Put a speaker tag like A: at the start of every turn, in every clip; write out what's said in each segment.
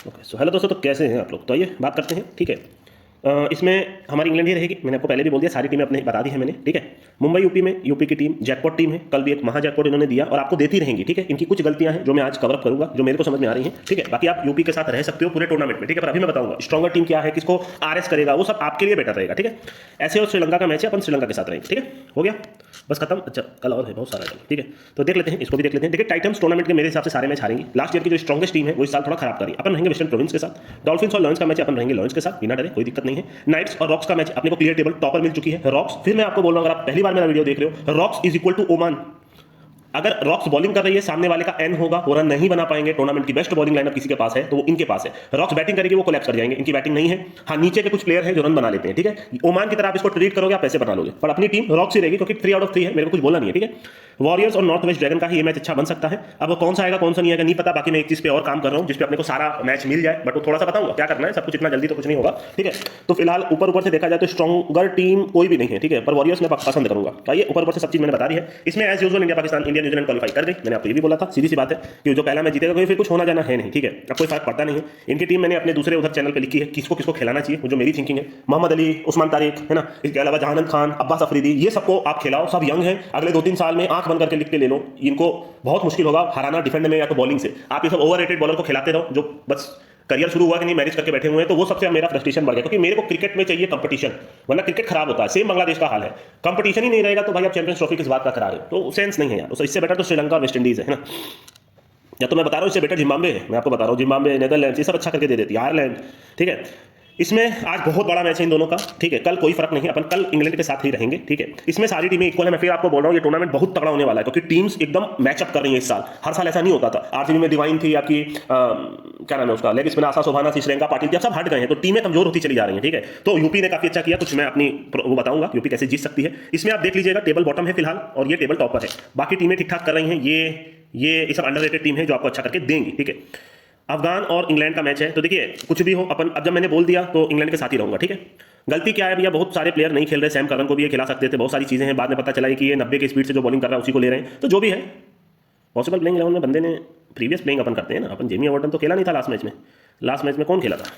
A: Okay so hello दोस्तों, तो कैसे हैं आप लोग? तो आइए बात करते हैं। ठीक है, इसमें हमारी इंग्लैंड ही रहेगी। मैंने आपको पहले भी बोल दिया, सारी टीमें अपने बता दी है मैंने। ठीक है, मुंबई यूपी में यूपी की टीम जैकपॉट टीम है। कल भी एक महा जैकपॉट इन्होंने दिया और आपको देती रहेंगी। ठीक है, इनकी कुछ गलतियां हैं जो मैं आज कवर अप करूंगा, जो मेरे को समझ में आ रही हैं। ठीक है, बाकी आप यूपी के साथ रह सकते हो पूरे टूर्नामेंट में। ठीक है, पर अभी मैं बताऊंगा स्ट्रॉन्गर टीम क्या है, किसको आरएस करेगा, वो सब आपके लिए बेटर रहेगा। ठीक है, ऐसे और श्रीलंका का मैच है, अपन श्रीलंका के साथ रहेंगे। ठीक है, हो गया, बस खत्म। अच्छा, कल और है बहुत सारा। ठीक है, तो देख लेते हैं, इसको भी देख लेते हैं। देखिए, टाइटम्स टूर्नामेंट के मेरे हिसाब से सारे मैच हारेंगी। लास्ट ईयर की जो स्ट्रॉन्गेस्ट टीम है वो इस साल थोड़ा खराब करी। अपन रहेंगे वेस्टर्न प्रोविंस के साथ। डॉल्फिन्स और लॉयंस का मैच अपन रहेंगे लॉयंस के साथ, बिना डरे, कोई दिक्कत नहीं है। नाइट्स और रॉक्स का मैच अपने को क्लियर टेबल टॉपर मिल चुकी है रॉक्स। फिर मैं आपको बोल रहा हूं, अगर आप पहली बार मेरा वीडियो देख रहे हो, rocks is equal to Oman. अगर रॉक्स बॉलिंग कर रही है, सामने वाले का एन होगा, वो रन नहीं बना पाएंगे। टूर्नामेंट की बेस्ट बॉलिंग लाइनअप किसी के पास है तो वो इनके पास है। रॉक्स बैटिंग करेगी, वो कोलैप्स कर जाएंगे, इनकी बैटिंग नहीं है। हाँ, नीचे के कुछ प्लेयर हैं जो रन बना लेते हैं। ठीक है, ओमान की तरह आप इसको ट्रीट करोगे, आप पैसे बना लोगे। पर अपनी टीम रॉक्स ही रहेगी क्योंकि 3 आउट ऑफ 3 है, मेरे को कुछ बोलना नहीं है। ठीक है, वॉरियर्स और नॉर्थ वेस्ट ड्रैगन का ही ये मैच अच्छा बन सकता है। अब वो कौन सा आएगा कौन सा नहीं आएगा नहीं पता। बाकी मैं एक चीज पे और काम कर रहा हूं जिसपे अपने को सारा मैच मिल जाए, बट वो थोड़ा सा बताऊंगा क्या करना है। सब कुछ इतना जल्दी तो कुछ नहीं होगा। ठीक है, तो फिलहाल ऊपर से देखा जाए तो स्ट्रॉन्गर टीम कोई भी नहीं है। ठीक है, पर वॉरियर्स मैं पसंद करूंगा। आइए, ऊपर से सब चीज मैंने बता दी है। इसमें as usual India Pakistan, India New Zealand qualify कर गई। मैंने आपको ये भी बोला था, सीधी सी बात है कि जो पहला मैच जीतेगा कोई फिर कुछ होना जाना है नहीं। ठीक है, अब कोई फर्क पड़ता नहीं है। इनकी टीम मैंने अपने दूसरे उधर चैनल पे लिखी है, किसको किसको खिलाना चाहिए, वो जो मेरी थिंकिंग है। मोहम्मद अली, उस्मान तारिक है ना, इसके अलावा जहानंद खान, अब्बास अफरीदी, ये सबको आप खिलाओ। सब यंग हैं, अगले 2-3 साल में आंख बंद करके लिख के ले लो, इनको बहुत मुश्किल होगा हराना डिफेंड में या तो बॉलिंग से। आप ये सब ओवररेटेड बॉलर को खिलाते रहो जो बस करियर शुरू हुआ कि नहीं मैरिज करके बैठे हुए हैं, तो वो सबसे मेरा फ्रस्ट्रेशन बढ़ गया। क्योंकि मेरे को क्रिकेट में चाहिए कंपटीशन, वरना क्रिकेट खराब होता है। सेम बांग्लादेश का हाल है, कंपटीशन ही नहीं रहेगा तो भाई आप चैंपियंस ट्रॉफी किस बात का करा रहे हो? तो सेंस नहीं है यार। तो इससे बेटर तो श्रीलंका और वेस्ट इंडीज है ना, या तो मैं बता रहा हूँ इससे बेटर जिम्बाब्वे है। मैं आपको बता रहा हूँ जिम्बाब्वे, नेदरलैंड्स, ये सब अच्छा करके दे देती है, आयरलैंड। ठीक है, इसमें आज बहुत बड़ा मैच है इन दोनों का। ठीक है, कल कोई फर्क नहीं है, अपन कल इंग्लैंड के साथ ही रहेंगे। ठीक है, इसमें सारी टीमें इक्वल है। मैं फिर आपको बोल रहा हूँ ये टूर्नामेंट बहुत तगड़ा होने वाला है क्योंकि टीम्स एकदम मैचअप कर रही हैं इस साल। हर साल ऐसा नहीं होता था। आरसीबी में डिवाइन थी, आपकी क्या नाम है उसका, लेग स्पिनर आशा शोभाना थी, श्रेयंका पाटिल थी, अब सब हट गए हैं तो टीमें कमजोर होती चली जा रही हैं। ठीक है, तो यूपी ने काफी अच्छा किया। कुछ मैं अपनी वो बताऊंगा यूपी कैसे जीत सकती है। इसमें आप देख लीजिएगा, टेबल बॉटम है फिलहाल और ये टेबल टॉपर है। बाकी टीमें ठीक ठाक कर रही हैं। ये सब अंडररेटेड टीम है जो आपको अच्छा करके देंगी। ठीक है, अफगान और इंग्लैंड का मैच है, तो देखिए कुछ भी हो अपन, अब जब मैंने बोल दिया तो इंग्लैंड के साथ ही रहूंगा। ठीक है, गलती क्या है भैया, बहुत सारे प्लेयर नहीं खेल रहे। सैम करन को भी ये खिला सकते थे, बहुत सारी चीजें हैं। बाद में पता चला कि ये 90 की स्पीड से जो बॉलिंग कर रहा है उसी को ले रहे हैं। तो जो भी है पॉसिबल प्लेइंग 11 में बंदे ने प्रीवियस प्लेइंग अपन करते हैं ना। अपन जेमी वार्डन तो खेला नहीं था लास्ट मैच में। लास्ट मैच में कौन खेला था?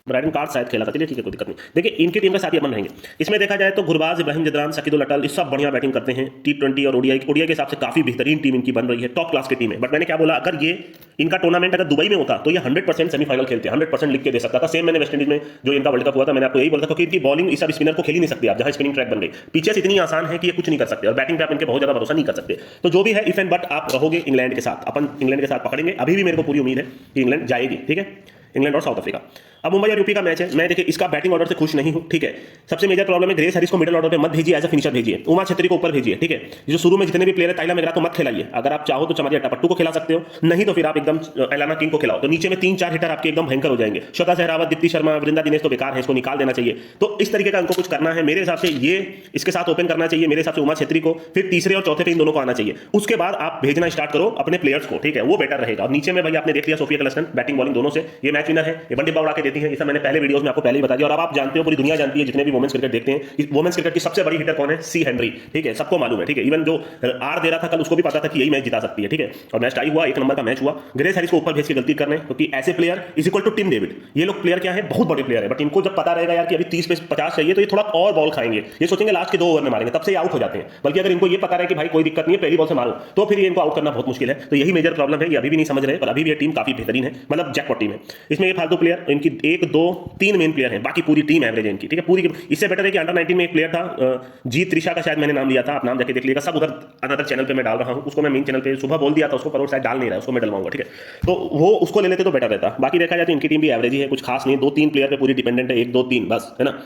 A: ब्राइडन कार्ड शायद खेला था। चलिए ठीक है, कोई दिक्कत नहीं। देखिए, इनकी टीम के साथ ही अपन रहेंगे। इसमें देखा जाए तो गुरबाज, इब्राहिम जदरान, शकीदुल अटल, ये सब बढ़िया बैटिंग करते हैं। T20 और ओडीआई के हिसाब से काफी बेहतरीन टीम इनकी बन रही है, टॉप क्लास की टीम है। बट मैंने क्या बोला, अगर ये इनका टूर्नामेंट अगर दुबई में होता तो ये 100% सेमीफाइनल खेलते, 100% लिख के दे सकता था। सेम मैंने वेस्ट इंडीज में जो इनका वर्ल्ड कप हुआ था, मैंने आपको यही बोला था क्योंकि इनकी बॉलिंग इस सब स्पिनर को खेल ही नहीं सकती आप, जहां स्पिनिंग ट्रैक बन गई। पीछे से इतनी आसान है कि ये कुछ नहीं कर सकते और बैटिंग पे आप इनके बहुत ज्यादा भरोसा नहीं कर सकते। तो जो भी है इफ एंड बट, आप रहोगे इंग्लैंड के साथ। अपन इंग्लैंड के साथ पकड़ेंगे। अभी भी मेरे को पूरी उम्मीद है कि इंग्लैंड जाएगी। ठीक है, इंग्लैंड और साउथ अफ्रीका। अब मुंबई और यूपी का मैच है। मैं देखिए इसका बैटिंग ऑर्डर से खुश नहीं हूं। ठीक है, सबसे मेजर प्रॉब्लम है ग्रेस हैरिस को मिडिल ऑर्डर पे मत भेजिए, एज अ फिनिशर भेजिए। उमा छेत्री को ऊपर भेजिए। ठीक है, जो शुरू में जितने भी प्लेयर है, ताइला मेगरा को मत खिलाइए। अगर आप चाहो तो चमारिया टपट्टू को खिला सकते हो, नहीं तो फिर आप एकदम एलाना किंग को खिलाओ। तो नीचे में 3-4 हिटर आपके एकदम भयंकर हो जाएंगे। श्वेता सहरावत, दीप्ति शर्मा, वृंदा दिनेश तो बेकार है, इसको निकाल देना चाहिए। तो इस तरीके का इनको कुछ करना है मेरे हिसाब से। ये इसके साथ ओपन करना चाहिए मेरे हिसाब से उमा छेत्री को, फिर तीसरे और चौथे पे इन दोनों को आना चाहिए। उसके बाद आप भेजना स्टार्ट करो अपने प्लेयर्स को। ठीक है, वो बेटर रहेगा। और नीचे में भाई आपने देख लिया सोफिया क्लस्टन, बैटिंग बॉलिंग दोनों से ये मैच विनर है। ये वन डिब्बा उड़ा के देती है, ये सब मैंने पहले वीडियोस में आपको पहले ही बता दिया। और अब आप जानते हो, पूरी दुनिया जानती है, जितने भी वुमेन्स क्रिकेट देखते हैं, वुमेन्स क्रिकेट की सबसे बड़ी हिटर कौन है? सी हेनरी। ठीक है, सबको मालूम है। ठीक है, इवन जो आर दे रहा था कल, उसको भी पता था कि यही मैच जिता सकती है। ठीक है, और मैच टाई हुआ, 1 नंबर का मैच हुआ। ग्रेस हैरिस को ऊपर भेज के गलती करने, क्योंकि ऐसे player is equal to Tim David. ये लोग प्लेयर क्या है, बहुत बड़े प्लेयर है। बट इनको जब पता रहेगा यार कि अभी 30 पे 50 चाहिए, तो ये थोड़ा और बॉल खाएंगे। ये सोचेंगे लास्ट के 2 ओवर में मारेंगे, तब से आउट हो जाते हैं। बल्कि अगर इनको ये पता रहे कि भाई कोई दिक्कत नहीं है, पहली बॉल से मारो, तो फिर इनको आउट करना बहुत मुश्किल है। तो यही मेजर प्रॉब्लम है। ये अभी भी नहीं समझ रहे, पर अभी भी ये टीम काफी बेहतरीन है, मतलब जैकपॉट टीम है। इसमें ये फालतू प्लेयर, इनकी 1 2 3 मेन प्लेयर हैं, बाकी पूरी टीम एवरेज है इनकी। ठीक है, पूरी। इससे बेटर है कि अंडर 19 में एक प्लेयर था, जीत त्रिशा का शायद मैंने नाम लिया था, आप नाम जाके देख लीजिएगा। सब उधर अनदर चैनल पे मैं डाल रहा हूं, उसको मैं मेन चैनल पे सुबह बोल दिया था उसको, पर वो शायद डाल नहीं रहा है, उसको मैं डलवाऊंगा। ठीक है, तो वो उसको ले लेते तो बेटर रहता। बाकी देखा जाए तो इनकी टीम भी एवरेज ही है, कुछ खास नहीं। 2-3 प्लेयर पे पूरी डिपेंडेंट है, 1 2 3 बस, है ना।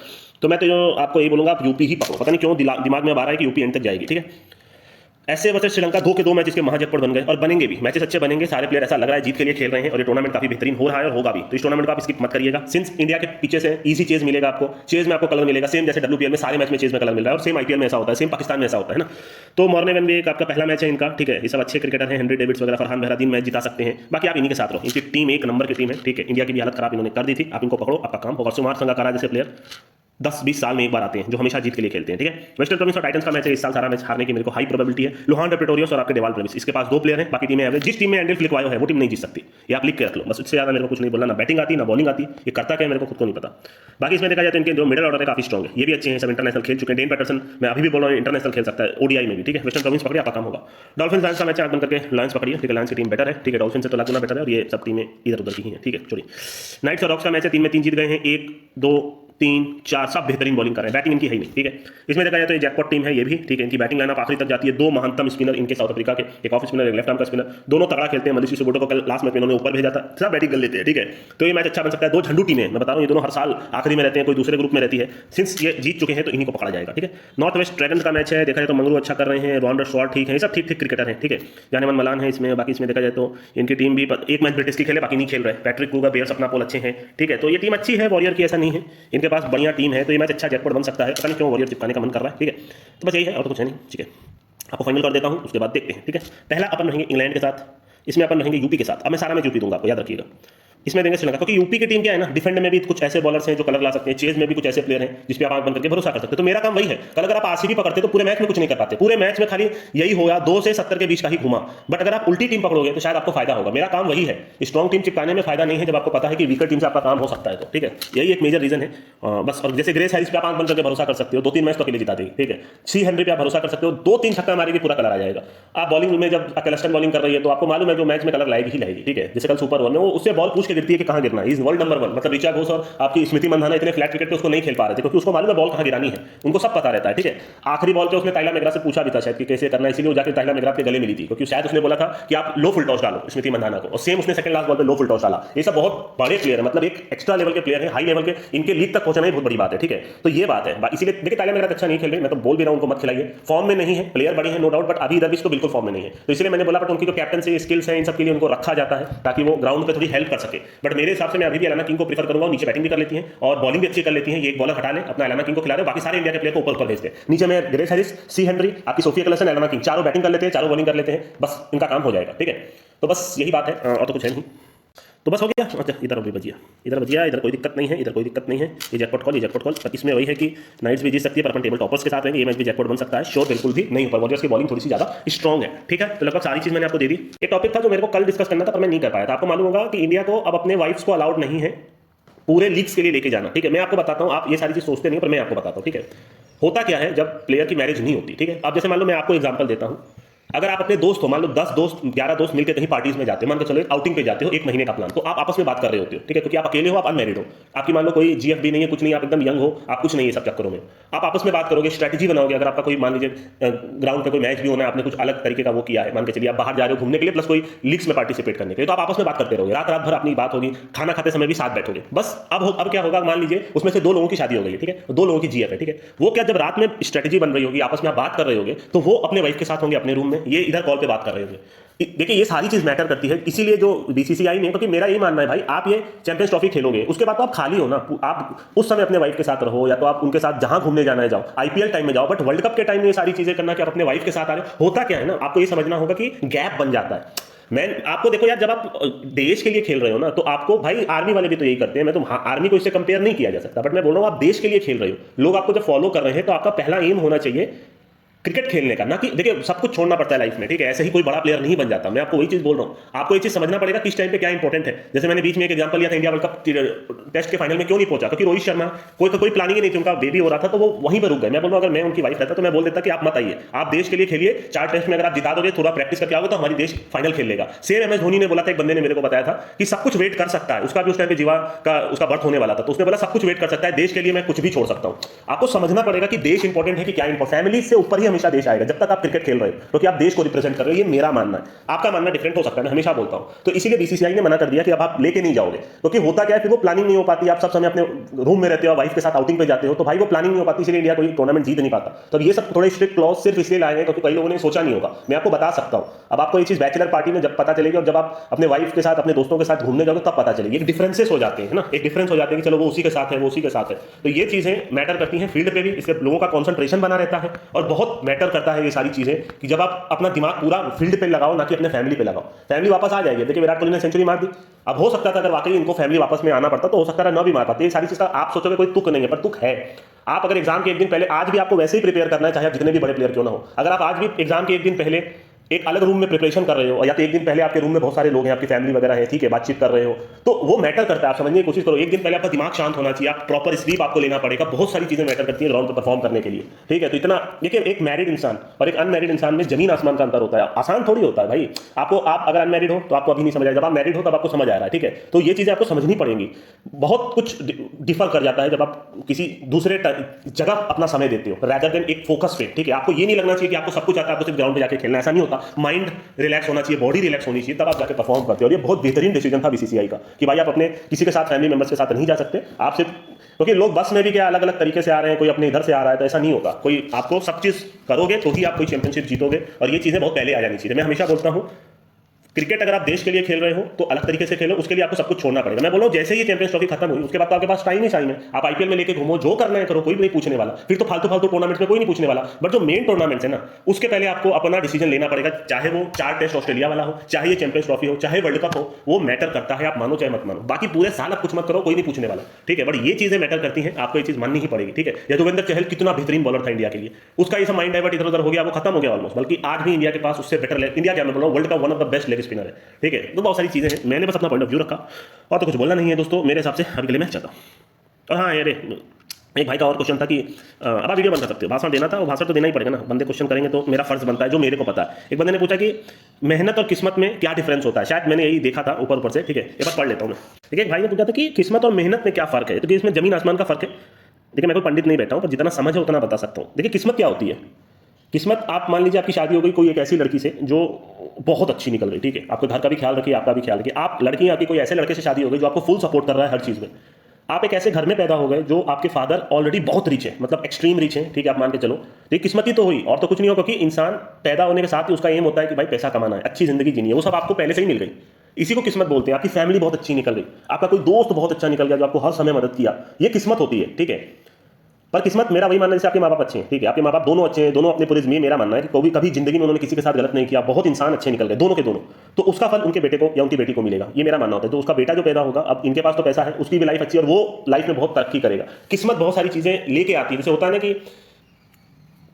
A: तो मैं तो आपको यही बोलूंगा, आप यूपी ही पकड़ो। पता नहीं क्यों दिमाग में आ रहा है कि यूपी एंड तक जाएगी। ठीक है, ऐसे वर्सेस श्रीलंका 2 के 2 मैच इसके महाजटपट बन गए और बनेंगे भी। मैचेस अच्छे बनेंगे, सारे प्लेयर ऐसा लग रहा है जीत के लिए खेल रहे हैं और ये टूर्नामेंट काफी बेहतरीन हो रहा है और होगा भी। तो इस टूर्नामेंट को आप स्किप मत करिएगा। सिंस इंडिया के पीछे से इजी चेज मिलेगा आपको, चेज में आपको कलर मिलेगा सेम जैसे WPL में सारे मैच में चेज में कलर मिल रहा है, और सेम IPL में ऐसा होता है, सेम पाकिस्तान में ऐसा होता है ना। तो मॉर्नेवन भी एक आपका पहला मैच है इनका। ठीक है, ये सब अच्छे क्रिकेटर हैं, हेनरी डेविड्स वगैरह, फरहान बेहरादीन मैच जिता सकते हैं। बाकी आप इन्हीं के साथ रहो, इनकी टीम 1 नंबर की टीम है। ठीक है, इंडिया की भी हालत खराब इन्होंने कर दी थी, आप इनको पकड़ो, आपका काम होगा। सुमार संगाकारा जैसे प्लेयर 10-20 साल में एक बार आते हैं, जो हमेशा जीत के लिए खेलते हैं, ठीक है। वेस्टर्न प्रोविंस और टाइटंस का मैच है, इस साल सारा मैच हारने की मेरे को हाई प्रोबेबिलिटी है। लुहान प्रेटोरियस और आपके डेवाल प्रेविस, इसके पास 2 प्लेयर हैं, बाकी टीमें एवरेज। जिस टीम में एंडल फ्लिक वायो है वो टीम नहीं जीत सकती, ये आप लिख के रख लो बस। इससे ज्यादा मेरे को कुछ नहीं बोलना, ना बैटिंग आती ना बॉलिंग आती, ये करता क्या है मेरे को खुद को नहीं पता। बाकी इसमें देखा जाए तो इनके जो मिडिल ऑर्डर है काफी स्ट्रॉन्ग है, ये भी अच्छे हैं, सब इंटरनेशनल खेल चुके हैं। डेन पैटरसन मैं अभी भी बोल रहा हूँ इंटरनेशनल खेल सकता है ओडीआई में भी, ठीक है। वेस्टर्न प्रोविंस पकड़िए, आपका काम होगा। डॉल्फिन्स लायंस का मैच आंख बंद करके लायंस पकड़िए, ठीक है। लायंस की टीम बेटर है, ठीक है। डॉल्फिन से तो लाख गुना बेटर है, और ये सब टीमें इधर उधर की ही हैं, ठीक है। चलिए, नाइट्स और रॉक्स का मैच है, 3 में 3 जीत गए हैं। 1 2 3 4 सब बेहतरीन बॉलिंग कर रहे हैं, बैटिंग इनकी है ही नहीं, ठीक है। इसमें देखा जाए तो ये जैकपॉट टीम है, ये भी ठीक है। इनकी बैटिंग लाइनअप आखिरी तक जाती है। 2 महानतम स्पिनर इनके साउथ अफ्रीका के, एक ऑफ स्पिनर एक लेफ्ट आर्म का स्पिनर, दोनों तगड़ा खेलते हैं। मलेशिया सुबोटो को कल लास्ट मैच में इन्होंने ऊपर भेजा था, सब बैटिंग कर लेते हैं, ठीक है। तो ये मैच अच्छा बन सकता है। 2 झंडू टीमें, मैं बता रहा हूँ, ये दोनों हर साल आखिरी में रहते हैं, कोई दूसरे ग्रुप में रहती है। सिंस ये जीत चुके हैं तो इन्हीं को पकड़ा जाएगा, ठीक है। नॉर्थ वेस्ट ड्रैगन्स का मैच है, देखा जाए तो मंगरू अच्छा कर रहे हैं, रॉन्डर शॉर्ट ठीक है, सब ठीक ठीक क्रिकेटर हैं, ठीक है। जानेमन मलान है इसमें। बाकी इसमें देखा जाए तो इनकी टीम भी एक मैच ब्रिटिश की खेले, बाकी नहीं खेल रहे। पैट्रिक क्रूगर, बेयर सपना पोल अच्छे हैं, ठीक है। तो ये टीम अच्छी है, वॉरियर की ऐसा नहीं है, इनके पास बढ़िया टीम है। तो ये मैच अच्छा जैकपॉट बन सकता है, पता नहीं क्यों वॉरियर चिपकाने का मन कर रहा है, ठीक है। तो बस यही है, और तो कुछ है नहीं, ठीक है। आपको फाइनल कर देता हूं, उसके बाद देखते हैं, ठीक है। पहला अपन रहेंगे इंग्लैंड के साथ, इसमें अपन रहेंगे यूपी के साथ। अब मैं सारा मैच यूपी दूंगा आपको, याद रखिएगा। इसमें देंगे श्रीलंका, क्योंकि यूपी की टीम क्या है ना, डिफेंड में भी कुछ ऐसे बॉलर्स हैं जो कलर ला सकते हैं, चेज में भी कुछ ऐसे प्लेयर हैं जिस पे आप आंख बंद करके भरोसा कर सकते हो। तो मेरा काम वही है, कल अगर आप आरसीबी पकड़ते तो पूरे मैच में कुछ नहीं कर पाते, पूरे मैच में खाली यही होगा 2 से 70 के बीच का ही घुमा। बट अगर आप उल्टी टीम पकड़ोगे तो शायद आपको फायदा होगा। मेरा काम वही है, स्ट्रॉन्ग टीम चिपकाने में फायदा नहीं है जब आपको पता है कि वीकर टीम से आपका काम हो सकता है, तो ठीक है। यही एक मेजर रीजन है बस। और जैसे ग्रेस हैरिस पे आप आंख बंद करके भरोसा कर सकते हो, 2-3 मैच तो अकेले जिता देगी, ठीक है। सी हेनरी पे आप भरोसा कर सकते हो, 2-3 छक्का मारेगी, पूरा कलर आ जाएगा। आप बॉलिंग में जब कैलस्टन बॉलिंग कर रही है तो आपको मालूम है जो मैच में कलर लाएगी ही लाएगी, ठीक है। जैसे कल सुपर ओवर में वो उससे बॉल पूछ के गिरती है कि कहां गिरना है, इज वर्ल्ड नंबर 1। मतलब ऋचा घोष और आपकी स्मृति मंधाना इतने फ्लैट क्रिकेट पे उसको नहीं खेल पा रहे थे, क्योंकि उसको मालूम है बॉल कहां गिरानी है, उनको सब पता रहता है, ठीक है। आखिरी बॉल पे उसने टाइला मेगरा से पूछा भी था शायद कि कैसे करना है, इसीलिए वो जाकर टाइला मेगरा के गले मिली थी, क्योंकि शायद उसने बोला था कि आप लो फुल टॉस डालो स्मृति मंधाना को, और सेम उसने सेकंड लास्ट बॉल पे लो फुल टॉस डाला। ये सब बहुत बड़े प्लेयर है, मतलब एक एक्स्ट्रा लेवल के प्लेयर है, हाई लेवल के, इनके लीग तक पहुंचना ही बहुत बड़ी बात है, ठीक है। तो ये बात है, इसीलिए देखिए टाइला मेगरा अच्छा नहीं खेल रहे, मैं तो बोल भी रहा हूं उनको मत खिलाइए, फॉर्म में नहीं है, प्लेयर बड़े हैं नो डाउट, बट अभी इधर भी इसको बिल्कुल फॉर्म में नहीं है। तो इसलिए मैंने बोला, बट उनकी जो कैप्टनसी स्किल्स हैं इन सब के लिए उनको रखा जाता है ताकि वो ग्राउंड पे थोड़ी हेल्प कर सके। बट मेरे हिसाब से मैं अभी भी एलाना किंग को प्रीफर करूंगा, नीचे बैटिंग भी कर लेती है और बॉलिंग भी अच्छी कर लेती है। ये एक बॉलर हटा ले, अपना एलाना किंग को खिला दे, बाकी सारे इंडिया के प्लेयर को ऊपर भेज दे। नीचे में ग्रेस हैरिस, सी हेनरी, आपकी सोफिया कलसन, एलाना किंग, चारों बैटिंग कर लेते हैं, चारों बॉलिंग कर लेते हैं, बस इनका काम हो जाएगा, ठीक है। तो बस यही बात है, और तो कुछ है नहीं। तो बस हो गया। अच्छा, इधर अभी बजिया, इधर कोई दिक्कत नहीं है, इधर कोई दिक्कत नहीं है। ये जैकपॉट कॉल, ये जैकपॉट कॉल। इसमें वही है कि नाइट्स भी जीत सकती है, पर अपन टेबल टॉपर्स के साथ रहेंगे, ये मैच भी जैकपॉट बन सकता है, श्योर बिल्कुल भी नहीं ऊपर। वॉरियर्स की बॉलिंग थोड़ी सी ज्यादा स्ट्रॉन्ग है, ठीक है। तो लगभग सारी चीज मैंने आपको दे दी। एक टॉपिक था जो मेरे को कल डिस्कस करना था पर मैं नहीं कर पाया था। आपको मालूम होगा कि इंडिया को अब अपने वाइफ्स को अलाउड नहीं है पूरे लीग्स के लिए लेके जाना, ठीक है। मैं आपको बताता हूं, आप ये सारी चीज सोचते नहीं, पर मैं आपको बताता हूं, ठीक है। होता क्या है जब प्लेयर की मैरिज नहीं होती, ठीक है। अब जैसे मान लो मैं आपको एग्जांपल देता हूं, अगर आप अपने दोस्त हो, मान लो 10 दोस्त 11 दोस्त मिलकर कहीं पार्टीज में जाते हो, मान के चलो एक आउटिंग पे जाते हो, 1 महीने का प्लान, तो आप आपस में बात कर रहे होते हो, ठीक है, क्योंकि आप अकेले हो, आप अनमैरिड हो, आपकी मान लो कोई जीएफबी नहीं है, कुछ नहीं, आप एकदम यंग हो, आप कुछ नहीं है सब चक्करों में, आप आपस में बात करोगे, स्ट्रैटेजी बनाओगे। अगर आपका कोई मान लीजिए ग्राउंड पे कोई मैच भी होना है, आपने कुछ अलग तरीके का वो किया है, मान के चलिए आप बाहर जा रहे हो घूमने के लिए, प्लस कोई लीग्स में पार्टिसिपेट करने के लिए, तो आप आपस में बात करते रहोगे, रात रात भर अपनी बात होगी, खाना खाते समय भी साथ बैठोगे। बस अब क्या होगा, मान लीजिए उसमें से 2 लोगों की शादी हो गई है, ठीक है, 2 लोगों की जीएफ है, ठीक है। वो क्या जब रात में स्ट्रैटेजी बन रही होगी, आपस में आप बात कर रहे होगे, तो वो अपने वाइफ के साथ होंगे अपने रूम में, ये इधर कॉल पे बात कर रहे होंगे। देखिए ये सारी चीज मैटर करती है, इसीलिए जो बीसीसीआई ने, क्योंकि मेरा यही मानना है भाई, आप ये चैंपियंस ट्रॉफी खेलोगे उसके बाद तो आप खाली हो ना, आप उस समय अपने वाइफ के साथ रहो, या तो आप उनके साथ जहां घूमने जाना है जाओ, आईपीएल टाइम में जाओ, बट वर्ल्ड कप के टाइम में ये सारी चीजें करना कि आप अपने वाइफ के साथ आ रहे हो, होता क्या है ना, आपको ये समझना होगा कि गैप बन जाता है। मैं आपको देखो यार, जब आप देश के लिए खेल रहे हो ना, तो आपको भाई आर्मी वाले भी तो यही करते हैं, मैं तो आर्मी को इससे कंपेयर नहीं किया जा सकता, बट मैं बोल रहा हूं आप देश के लिए खेल रहे हो, लोग आपको जब फॉलो कर रहे हैं तो आपका पहला एम होना चाहिए क्रिकेट खेलने का, ना कि देखिए सब कुछ छोड़ना पड़ता है लाइफ में, ठीक है, ऐसे ही कोई बड़ा प्लेयर नहीं बन जाता। मैं आपको वही चीज बोल रहा हूं, आपको ये चीज समझना पड़ेगा किस टाइम पे क्या इंपॉर्टेंट है। जैसे मैंने बीच में एक एग्जांपल लिया था, इंडिया वर्ल्ड कप टेस्ट के फाइनल में क्यों नहीं पहुंचा, क्योंकि रोहित शर्मा कोई प्लानिंग ही नहीं थी, उनका बेबी हो रहा था तो वो वहीं पर रुक गए। मैं बोल रहा हूं अगर मैं उनकी वाइफ रहता तो मैं बोल देता कि आप मत आइए, आप देश के लिए खेलिए, 4 टेस्ट में अगर आप जिता दोगे, थोड़ा प्रैक्टिस करके आओगे तो हमारी देश फाइनल खेल लेगा। सेम एमएस धोनी ने बोला था, एक बंदे ने मेरे को बताया था कि सब कुछ वेट कर सकता है, उसका भी उस टाइम पे जीवा का उसका बर्थ होने वाला था, तो उसने बोला सब कुछ वेट कर सकता है, देश के लिए मैं कुछ भी छोड़ सकता हूं। आपको समझना पड़ेगा कि देश इंपॉर्टेंट है कि क्या इंपॉर्टेंट, फैमिली से ऊपर ही हमेशा देश आएगा जब तक आप क्रिकेट खेल रहे हो, क्योंकि आप देश को रिप्रेजेंट कर रहे हो। ये मेरा मानना है, आपका मानना डिफरेंट हो सकता है, मैं हमेशा बोलता हूं। तो इसीलिए बीसीसीआई ने मना कर दिया कि अब आप लेके नहीं जाओगे, क्योंकि होता क्या है फिर वो प्लानिंग नहीं हो पाती, आप सब समय अपने रूम में रहते हो, वाइफ के साथ आउटिंग पे जाते हो, तो भाई वो प्लानिंग नहीं हो पाती, इसलिए इंडिया कोई टूर्नामेंट जीत नहीं पाता। तो ये सब थोड़े स्ट्रिक्ट क्लॉज सिर्फ इसलिए लाए हैं क्योंकि कई लोगों ने सोचा नहीं होगा। मैं आपको बता सकता हूं, अब आपको ये चीज बैचलर पार्टी में जब पता चलेगी और जब आप अपने वाइफ के साथ अपने दोस्तों के साथ घूमने जाओगे तब पता चलेगी। एक डिफरेंसेस हो जाते हैं ना, एक डिफरेंस हो जाते हैं कि चलो वो उसी के साथ है, वो उसी के साथ है। तो ये चीजें मैटर करती हैं फील्ड पे भी, इससे लोगों का कॉन्सेंट्रेशन बना रहता है, और बहुत मैटर करता है ये सारी चीजें कि जब आप अपना दिमाग पूरा फील्ड पे लगाओ, ना कि अपने फैमिली पे लगाओ। फैमिली वापस आ जाएगी, देखिए विराट कोहली ने सेंचुरी मार दी, अब हो सकता था अगर वाकई इनको फैमिली वापस में आना पड़ता तो हो सकता है ना भी मार पाते। ये सारी चीज का आप सोचोगे कोई तुक नहीं है, पर तुक है। आप अगर एग्जाम के एक दिन पहले, आज भी आपको वैसे ही प्रिपेयर करना है चाहे आप जितने भी बड़े प्लेयर क्यों ना हो, अगर आप आज भी एग्जाम के एक दिन पहले एक अलग रूम में प्रिपरेशन कर रहे हो, या तो एक दिन पहले आपके रूम में बहुत सारे लोग हैं, आपकी फैमिली वगैरह है, ठीक है, बातचीत कर रहे हो, तो वो मैटर करता है। आप समझने की कोशिश करो, एक दिन पहले आपका दिमाग शांत होना चाहिए, आप प्रॉपर स्लीप आपको लेना पड़ेगा, बहुत सारी चीजें मैटर करती है ग्राउंड पर परफॉर्म करने के लिए, ठीक है। तो इतना देखिए, एक मैरिड इंसान और एक अनमैरिड इंसान में जमीन आसमान का अंतर होता है, आसान थोड़ी होता है भाई। आपको, आप अगर अनमैरिड हो तो आपको अभी नहीं समझ आएगा, जब आप मैरिड हो तब आपको समझ आ रहा है, ठीक है। तो ये चीजें आपको समझनी पड़ेंगी, बहुत कुछ डिफर कर जाता है जब आप किसी दूसरे जगह अपना समय देते हो रैदर देन एक फोकस पे, ठीक है। आपको ये नहीं लगना चाहिए कि आपको सब कुछ आता है, आपको सिर्फ ग्राउंड पे जाके खेलना, ऐसा नहीं होता। माइंड रिलैक्स होना चाहिए, बॉडी रिलैक्स होनी चाहिए, तब आप जाके परफॉर्म करते हो। और ये बहुत बेहतरीन डिसीजन था बीसीसीआई का कि भाई आप अपने किसी के साथ, फैमिली मेंबर्स के साथ नहीं जा सकते, आप सिर्फ, क्योंकि लोग बस में भी क्या अलग अलग तरीके से आ रहे हैं, कोई अपने इधर से आ रहा है, तो ऐसा नहीं होगा। कोई आपको सब चीज करोगे तो ही आप कोई चैंपियनशिप जीतोगे, और ये चीजें बहुत पहले आ जानी चाहिए। मैं हमेशा बोलता हूं, क्रिकेट अगर आप देश के लिए खेल रहे हो तो अलग तरीके से खेलो, उसके लिए आपको सब कुछ छोड़ना पड़ेगा। मैं बोल रहा हूं, जैसे ही चैंपियंस ट्रॉफी खत्म हुई उसके बाद तो आपके पास टाइम ही टाइम है, आप आईपीएल में लेके घूमो, जो करना है करो, कोई भी नहीं पूछने वाला। फिर तो फालतू फालतू टूर्नामेंट्स में कोई नहीं पूछने वाला, बट जो मेन टूर्नामेंट्स है ना, उसके पहले आपको अपना डिसीजन लेना पड़ेगा, चाहे वो 4 टेस्ट ऑस्ट्रेलिया वाला हो, चाहे ये चैंपियंस ट्रॉफी हो, चाहे वर्ल्ड कप हो, वो मैटर करता है, आप मानो चाहे मत मानो। बाकी पूरे साल आप कुछ मत करो, कोई नहीं पूछने वाला, ठीक है, बट ये चीजें मैटर करती हैं, आपको ये चीज माननी ही पड़ेगी, ठीक है। यजुवेंद्र चहल कितना बेहतरीन बॉलर था इंडिया के लिए, उसका ये सब माइंड डाइवर्ट इधर उधर हो गया, वो खत्म हो गया ऑलमोस्ट। बल्कि आज भी इंडिया के पास उससे बेटर, इंडिया क्या मैं बोल रहा हूं, वर्ल्ड का one of the best leg spinner है, ठीक है। तो बहुत सारी चीजें हैं, मैंने बस अपना पॉइंट ऑफ व्यू रखा, और तो कुछ बोलना नहीं है दोस्तों मेरे हिसाब से अभी के लिए मैं चाहता हूँ। और हाँ यार, एक भाई का और क्वेश्चन था कि अब आप वीडियो बन कर सकते हो, भाषण देना था, वो भाषण तो देना ही पड़ेगा ना, बंदे क्वेश्चन करेंगे तो मेरा फर्ज बनता है, जो मेरे को पता है। एक बंदे ने पूछा कि मेहनत और किस्मत में क्या डिफरेंस होता है, शायद मैंने यही देखा था ऊपर ऊपर से, ठीक है, एक बार पढ़ लेता हूँ मैं। देखिए, एक भाई ने पूछा था कि किस्मत और मेहनत में क्या फर्क है, तो इसमें जमीन आसमान का फर्क है। देखिए, मैं कोई पंडित नहीं बैठा हूँ, पर जितना समझ है उतना बता सकता हूँ। देखिए, किस्मत क्या होती है, किस्मत, आप मान लीजिए आपकी शादी हो गई कोई एक ऐसी लड़की से जो बहुत अच्छी निकल गई, ठीक है, आपके घर का भी ख्याल रखिए, आपका भी ख्याल रखिए, आप लड़की आपकी कोई ऐसे लड़के से शादी हो गई जो आपको फुल सपोर्ट कर रहा है हर चीज़ में। आप एक ऐसे घर में पैदा हो गए जो आपके फादर ऑलरेडी बहुत रिच है, मतलब एक्सट्रीम रिच है, ठीक है, आप मान के चलो, तो ये किस्मत ही तो हुई, और तो कुछ नहीं हो, क्योंकि इंसान पैदा होने के साथ ही उसका एम होता है कि भाई पैसा कमाना है, अच्छी जिंदगी जीनी है, वो सब आपको पहले से ही मिल गई, इसी को किस्मत बोलते हैं। आपकी फैमिली बहुत अच्छी निकल गई, आपका कोई दोस्त बहुत अच्छा निकल गया जो आपको हर समय मदद किया, ये किस्मत होती है, ठीक है। पर किस्मत मेरा वही मानना है, जैसे आपके माँ बाप अच्छे हैं, ठीक है, आपके माँ बाप दोनों अच्छे हैं, दोनों अपने पूरे में, मेरा मानना है कि कभी जिंदगी में उन्होंने किसी के साथ गलत नहीं किया, बहुत इंसान अच्छे निकल गए दोनों के दोनों, तो उसका फल उनके बेटे को या उनकी बेटी को मिलेगा, ये मेरा मानना होता है। तो उसका बेटा जो पैदा होगा, अब इनके पास तो पैसा है, उसकी भी लाइफ अच्छी और वो लाइफ में बहुत तरक्की करेगा। किस्मत बहुत सारी चीजें लेके आती है, जैसे होता है ना कि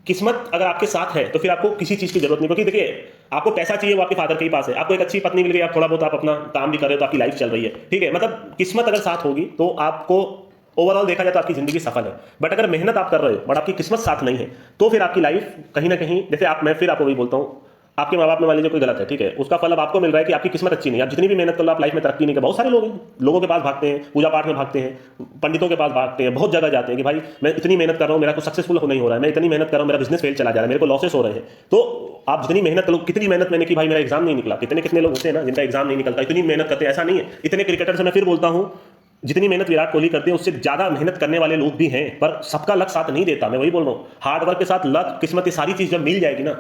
A: किस्मत अगर आपके साथ है तो फिर आपको किसी चीज की जरूरत नहीं, क्योंकि देखिए, आपको पैसा चाहिए वो आपके फादर के ही पास है, आपको एक अच्छी पत्नी मिल गई, आप थोड़ा बहुत आप अपना काम भी कर रहे हो तो आपकी लाइफ चल रही है, ठीक है। मतलब किस्मत अगर साथ होगी तो आपको ओवरऑल देखा जाए तो आपकी जिंदगी सफल है। बट अगर मेहनत आप कर रहे हो बट आपकी किस्मत साथ नहीं है, तो फिर आपकी लाइफ कहीं ना कहीं, जैसे आप, मैं फिर आपको वही बोलता हूँ, आपके माँ बाप में मान लीजिए कोई गलत है, ठीक है, उसका फल अब आपको मिल रहा है कि आपकी किस्मत अच्छी नहीं है, आप जितनी भी मेहनत कर लो आप लाइफ में तरक्की नहीं कर। बहुत सारे लोग हैं, लोगों के पास भागते हैं, पूजा पाठ में भागते हैं, पंडितों के पास भागते हैं, बहुत जगह जाते हैं कि भाई मैं इतनी मेहनत कर रहा हूँ, मेरा कुछ सक्सेसफुल नहीं हो रहा है, मैं इतनी मेहनत कर रहा हूँ, मेरा बिजनेस फेल चला जा रहा है, मेरे को लॉसेस हो रहे हैं। तो आप जितनी मेहनत करो, कितनी मेहनत मैंने की भाई, मेरा एग्जाम नहीं निकला, कितने लोग होते हैं ना जिनका एग्जाम नहीं निकलता, इतनी मेहनत करते हैं, ऐसा नहीं है। इतने क्रिकेटर से मैं फिर बोलता हूँ, जितनी मेहनत विराट कोहली करते हैं उससे ज्यादा मेहनत करने वाले लोग भी हैं, पर सबका लक साथ नहीं देता। मैं वही बोल रहा हूँ, हार्ड वर्क के साथ लक, किस्मत, ये सारी चीज जब मिल जाएगी ना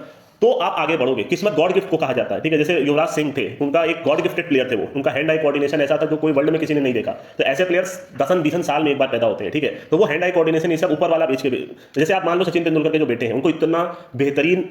A: तो आप आगे बढ़ोगे। किस्मत गॉड गिफ्ट को कहा जाता है, ठीक है। जैसे युवराज सिंह थे, उनका एक गॉड गिफ्टेड प्लेयर थे वो, उनका हैंड आई कोऑर्डिनेशन ऐसा था जो कोई वर्ल्ड में किसी ने नहीं देखा। तो ऐसे प्लेयर्स 10-20 साल में एक बार पैदा होते हैं, ठीक है। तो वो हैंड आई कोऑर्डिनेशन ये सब ऊपर वाला बेच के, जैसे आप मान लो सचिन तेंदुलकर के जो बेटे हैं, उनको इतना बेहतरीन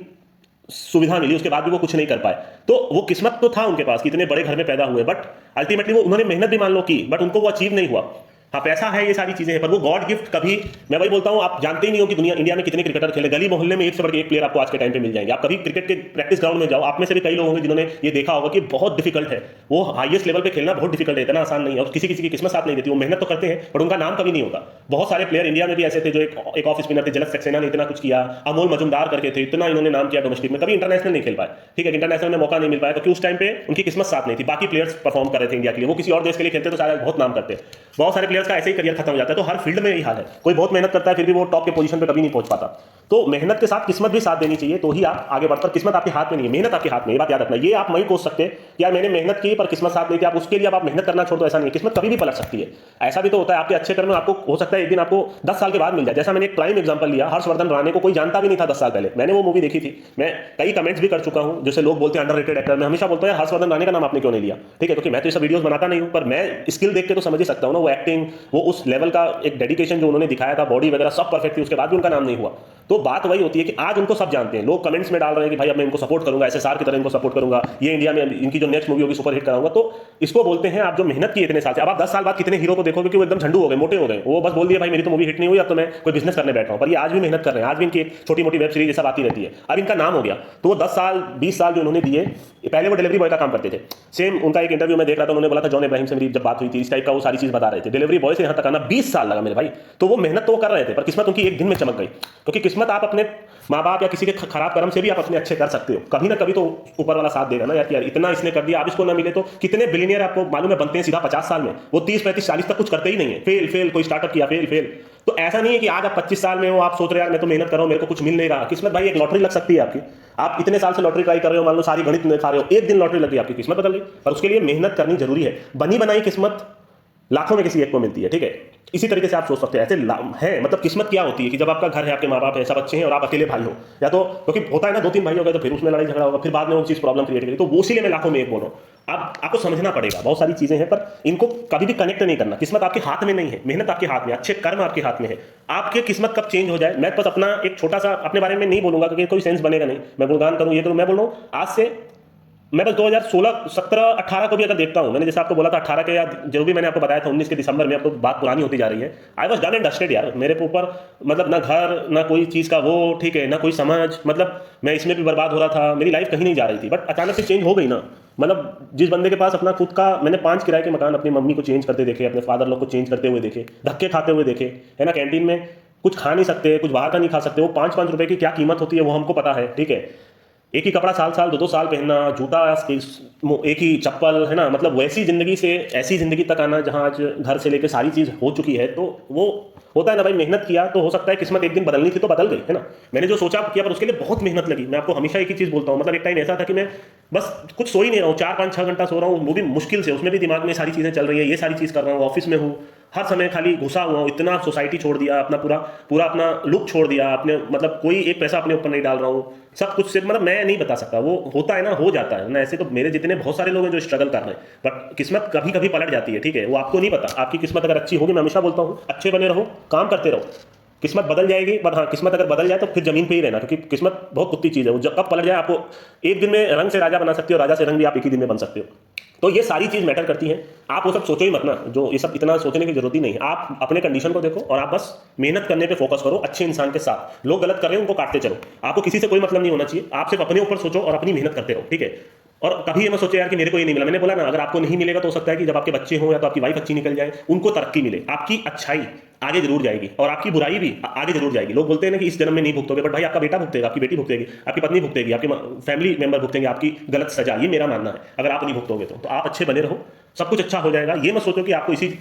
A: सुविधा मिली, उसके बाद भी वो कुछ नहीं कर पाए, तो वो किस्मत तो था उनके पास कि इतने बड़े घर में पैदा हुए, बट अल्टीमेटली वो, उन्होंने मेहनत भी मान लो की, बट उनको वो अचीव नहीं हुआ। हाँ, पैसा है, ये सारी चीजें हैं, पर वो गॉड गिफ्ट कभी, मैं वही बोलता हूं, आप जानते ही नहीं हो कि दुनिया, इंडिया में कितने क्रिकेटर खेले, गली मोहल्ले में एक से बढ़ के एक प्लेयर आपको आज के टाइम पे मिल जाएंगे। आप कभी क्रिकेट के प्रैक्टिस ग्राउंड में जाओ, आप में से भी कई लोग होंगे जिन्होंने ये देखा होगा कि बहुत डिफिकल्ट है, वो हाईएस्ट लेवल पे खेलना बहुत डिफिकल्ट है, इतना आसान नहीं है, और किसी किसी की किस्मत साथ नहीं देती। वो मेहनत तो करते हैं पर उनका नाम कभी नहीं होता। बहुत सारे प्लेयर इंडिया में भी ऐसे थे जो एक ऑफ स्पिनर थे, जलक सक्सेना ने इतना कुछ किया, अमोल मजुमदार करके थे, इतना इन्होंने नाम किया डोमेस्टिक में, कभी इंटरनेशनल नहीं खेल पाए, ठीक है, इंटरनेशनल में मौका नहीं मिल पाया क्योंकि उस टाइम पे उनकी किस्मत साथ नहीं थी। बाकी प्लेयर्स परफॉर्म कर रहे थे इंडिया के लिए, वो किसी और देश के लिए खेलते तो शायद बहुत नाम करते। बहुत सारे प्लेयर्स का ऐसे ही करियर खत्म हो जाता है। तो हर फील्ड में यही हाल है, कोई बहुत मेहनत करता है फिर भी वो टॉप के पोजीशन पे कभी नहीं पहुंच पाता। तो मेहनत के साथ किस्मत भी साथ देनी चाहिए, तो ही आप आगे बढ़कर, किस्मत आपके हाथ में नहीं है, मेहनत आपके हाथ में, ये बात याद रखना। ये आप नहीं कोस सकते यार मैंने मेहनत की पर किस्मत साथ नहीं थी, आप उसके लिए आप मेहनत करना छोड़ दो, ऐसा नहीं है। किस्मत कभी भी पलट सकती है, ऐसा भी तो होता है, आपके अच्छे कर्म आपको हो सकता है एक दिन आपको 10 साल के बाद मिल जाए। जैसा मैंने एक प्राइम एग्जांपल लिया, हर्षवर्धन राणे को कोई जानता भी नहीं था 10 साल पहले, मैंने वो मूवी देखी थी, मैं कई कमेंट्स भी कर चुका हूं, जैसे लोग बोलते हैं अंडररेटेड एक्टर, मैं हमेशा बोलता हूं हर्षवर्धन राणे का नाम आपने क्यों नहीं लिया, ठीक है, क्योंकि मैं तो ये सब वीडियोस बनाता नहीं हूं, पर मैं स्किल देख के तो समझ ही सकता हूं ना, वो एक्टिंग, वो उस लेवल का एक डेडिकेशन जो उन्होंने दिखाया था, बॉडी वगैरह सब परफेक्ट थी, उसके बाद भी उनका नाम नहीं हुआ। तो बात वही होती है कि आज उनको सब जानते हैं, लोग कमेंट्स में डाल रहे हैं कि भाई अब मैं इनको सपोर्ट करूंगा, एसएसआर की तरह इनको सपोर्ट करूंगा, ये इंडिया में इनकी जो नेक्स्ट मूवी होगी सुपर हिट कराऊंगा। तो इसको बोलते हैं आप जो मेहनत की इतने साल से। अब आप 10 साल बाद कितने हीरो को देखोगे कि वो एकदम झंडू हो गए, मोटे हो गए, वो बस बोल दिया भाई मेरी तो मूवी हिट नहीं हुई, अब तो मैं कोई बिजनेस करने बैठा हूं। पर ये आज भी मेहनत कर रहे हैं, आज भी इनकी एक छोटी मोटी वेब सीरीज सब आती रहती है, अब इनका नाम हो गया। तो वो 10 साल 20 साल जो उन्होंने दिए, पहले वो डिलीवरी बॉय का काम करते थे। सेम उनका एक इंटरव्यू में देख रहा था, उन्होंने बोला था जॉन इब्राहिम से मेरी जब बात हुई थी इस टाइप का, वो सारी चीज बता रहे थे। डिलीवरी बॉय से यहां तक आना 20 साल लगा मेरे भाई। तो वो मेहनत तो वो कर रहे थे, पर किस्मत उनकी एक दिन में चमक गई। क्योंकि किस्मत आप अपने माँ बाप या किसी के खराब कर्म से भी आप अपने अच्छे कर सकते हो, कभी ना कभी तो ऊपर वाला साथ देगा ना यार, कि यार इतना इसने कर दिया, आप इसको ना मिले। तो कितने बिलियनियर आपको मालूम है बनते हैं सीधा 50 साल में, वो 30 35 40 तक कुछ करते ही नहीं है, फेल फेल, कोई स्टार्टअप किया फेल फेल। तो ऐसा नहीं है कि आज आप 25 साल में हो, आप सोच रहे यार मैं तो मेहनत कर रहा हूं, मेरे को कुछ मिल नहीं रहा। किस्मत भाई एक लॉटरी लग सकती है आपकी, आप इतने साल से लॉटरी ट्राई कर रहे हो, मान लो सारी गणित में खा रहे हो, एक दिन लॉटरी लग गई, आपकी किस्मत बदल गई। पर उसके लिए मेहनत करनी जरूरी है। बनी बनाई किस्मत लाखों में किसी एक को मिलती है, ठीक है। इसी तरीके से आप सोच सकते हैं, ऐसे है मतलब किस्मत क्या होती है कि जब आपका घर है, आपके माँ बाप है, सब अच्छे हैं और आप अकेले भाई हो, या तो क्योंकि होता है ना 2-3 भाई हो गए तो फिर उसमें लड़ाई झगड़ा होगा, फिर बाद में वो चीज़ प्रॉब्लम क्रिएट करेगी। तो वो इसीलिए मैं लाखों में एक बोल रहा हूँ। अब आपको समझना पड़ेगा, बहुत सारी चीजें हैं, पर इनको कभी भी कनेक्ट नहीं करना। किस्मत आपके हाथ में नहीं है, मेहनत आपके हाथ में, अच्छे कर्म आपके हाथ में है। आपके किस्मत कब चेंज हो जाए, मैं बस अपना एक छोटा सा अपने बारे में नहीं बोलूंगा क्योंकि कोई सेंस बनेगा नहीं, मैं गुणगान करूं ये करूं। मैं बोल रहा हूं आज से मैं बस 2016 17 18 को भी अगर देखता हूं, मैंने जैसे आपको बोला था 18 के, या जो भी मैंने आपको बताया था 19 के दिसंबर में, अब तो बात पुरानी होती जा रही है। I was done and dusted यार, मेरे ऊपर मतलब ना घर ना कोई चीज़ का वो, ठीक है, ना कोई समझ, मतलब मैं इसमें भी बर्बाद हो रहा था, मेरी लाइफ कहीं नहीं जा रही थी। बट अचानक से चेंज हो गई ना। मतलब जिस बंदे के पास अपना खुद का, मैंने 5 किराए के मकान अपनी मम्मी को चेंज करते देखे, अपने फादर लोग को चेंज करते हुए देखे, धक्के खाते हुए देखे, है ना। कैंटीन में कुछ खा नहीं सकते, कुछ बाहर का नहीं खा सकते, वो 5-5 रुपए की क्या कीमत होती है वो हमको पता है, ठीक है। एक ही कपड़ा साल साल 2-2 साल पहनना, जूता एक ही चप्पल, है ना। मतलब वैसी जिंदगी से ऐसी जिंदगी तक आना जहां आज घर से लेकर सारी चीज हो चुकी है। तो वो होता है ना भाई, मेहनत किया तो हो सकता है किस्मत एक दिन बदलनी थी तो बदल गई, है ना। मैंने जो सोचा किया, पर उसके लिए बहुत मेहनत लगी। मैं आपको हमेशा एक ही चीज बोलता हूँ, मतलब एक टाइम ऐसा था कि मैं बस कुछ सो ही नहीं रहा हूँ, 4-5-6 घंटा सो रहा हूँ, वो भी मुश्किल से, उसमें भी दिमाग में सारी चीजें चल रही है, ये सारी चीज कर रहा हूँ, ऑफिस में हूँ, हर समय खाली घुसा हुआ हूँ, इतना सोसाइटी छोड़ दिया, अपना पूरा अपना लुक छोड़ दिया अपने, मतलब कोई एक पैसा अपने ऊपर नहीं डाल रहा हूँ, सब कुछ से, मतलब मैं नहीं बता सकता। वो होता है ना, हो जाता है ना। ऐसे तो मेरे जितने बहुत सारे लोग हैं जो स्ट्रगल कर रहे हैं, बट किस्मत कभी कभी पलट जाती है, ठीक है। वो आपको नहीं पता, आपकी किस्मत अगर अच्छी होगी, मैं हमेशा बोलता हूँ अच्छे बने रहो, काम करते रहो, किस्मत बदल जाएगी। पर हाँ, किस्मत अगर बदल जाए तो फिर जमीन पे ही रहना, क्योंकि किस्मत बहुत कुत्ती चीज़ है। वो जब कब पलट जाए, आपको एक दिन में रंग से राजा बना सकती हो, राजा से रंग भी आप एक ही दिन में बन सकते हो। तो ये सारी चीज़ मैटर करती है। आप वो सब सोचो ही मत ना, जो ये सब इतना सोचने की जरूरत ही नहीं है। आप अपने कंडीशन को देखो और आप बस मेहनत करने पे फोकस करो, अच्छे इंसान के साथ। लोग गलत कर रहे हैं उनको काटते चलो, आपको किसी से कोई मतलब नहीं होना चाहिए। आप सिर्फ अपने ऊपर सोचो और अपनी मेहनत करते रहो, ठीक है। और कभी ये मत सोचो यार कि मेरे को ये नहीं मिला। मैंने बोला ना, अगर आपको नहीं मिलेगा तो हो सकता है कि जब आपके बच्चे हों या तो आपकी वाइफ अच्छी निकल जाए, उनको तरक्की मिले, आपकी अच्छाई आगे जरूर जाएगी और आपकी बुराई भी आगे जरूर जाएगी। लोग बोलते हैं ना कि इस जन्म में नहीं भुगतोगे, बट भाई आपका बेटा भुगतेगा, आपकी बेटी भुगतेगी, आपकी पत्नी भुगतेगी, आपके फैमिली मेंबर भुगतेंगे आपकी गलत सजा। ये मेरा मानना है, अगर आप नहीं भुगतोगे तो आप अच्छे बने रहो, सब कुछ अच्छा हो जाएगा। ये मत सोचो कि आपको इसी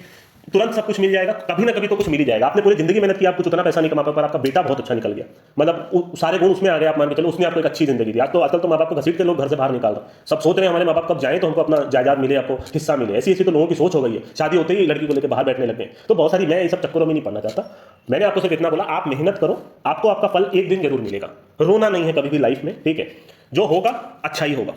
A: तुरंत सब कुछ मिल जाएगा, कभी ना कभी तो कुछ मिल ही जाएगा। आपने पूरी जिंदगी मेहनत की, आप कुछ उतना पैसा नहीं कमा पाए, पर आपका बेटा बहुत अच्छा निकल गया, मतलब सारे गुण उसमें आ गए, आप मान के चलो, उसने आपको एक अच्छी जिंदगी दी। आज तो आजकल तो माँ बाप को घसीट के लोग घर से बाहर निकाल रहे, सब सोच रहे हैं हमारे माँ बाप कब जाएं तो हमको अपना जायदाद मिले, आपको हिस्सा मिले। ऐसी ऐसी तो लोगों की सोच हो गई है, शादी होते ही लड़की को लेकर बाहर बैठने लगे। तो बहुत सारी, मैं ये सब चक्करों में नहीं पड़ना चाहता। मैंने आपको सिर्फ इतना बोला, आप मेहनत करो, आपको आपका फल एक दिन जरूर मिलेगा। रोना नहीं है कभी भी लाइफ में, ठीक है। जो होगा अच्छा ही होगा।